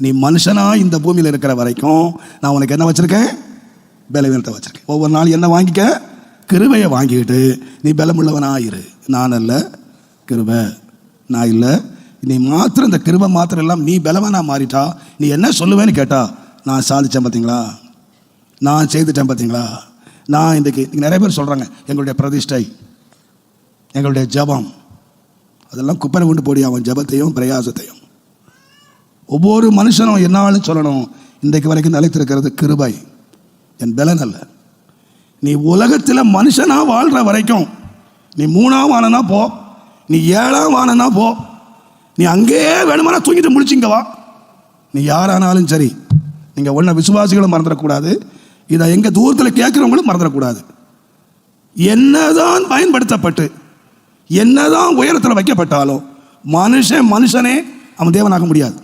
நீ மனுஷனா இந்த பூமியில் இருக்கிற வரைக்கும் நான் உனக்கு என்ன வச்சிருக்கேன்? பலவீனத்தை வச்சிருக்கேன். ஒவ்வொரு நாள் என்ன வாங்கிக்க? கிருபையை வாங்கிக்கிட்டு நீ பலமுள்ளவனாயிரு. நான் அல்ல, கிருபை. நான் இல்லை, நீ மாத்திரம் இந்த கிருபை மாத்திரம் இல்லாமல் நீ பலவனா மாறிட்டா நீ என்ன சொல்லுவேன்னு கேட்டா, நான் சாதிச்சேன் பார்த்தீங்களா, நான் செய்துட்டேன் பார்த்தீங்களா. நான் இன்றைக்கு நிறைய பேர் சொல்கிறாங்க, எங்களுடைய பிரதிஷ்டை, எங்களுடைய ஜபம், அதெல்லாம் குப்பரை கொண்டு போடி அவன் ஜபத்தையும் பிரயாசத்தையும். ஒவ்வொரு மனுஷனும் என்னாலும் சொல்லணும், இன்றைக்கு வரைக்கும் நிலைத்திருக்கிறது கிருபை, என் பலன் அல்ல. நீ உலகத்தில் மனுஷனா வாழ்கிற வரைக்கும் நீ 3ஆம் வானனா போ, நீ 7ஆம் வானனா போ, நீ அங்கேயே வேணுமானா தூங்கிட்டு முடிச்சிங்க வா. நீ யாரானாலும் சரி, நீங்கள் ஒன்றை விசுவாசிகளும் மறந்துடக்கூடாது, இதை எங்கள் தூரத்தில் கேட்குறவங்களும் மறந்துடக்கூடாது. என்னதான் பயன்படுத்தப்பட்டு என்னதான் உயரத்தில் வைக்கப்பட்டாலும் மனுஷனே அவன் தேவனாக முடியாது.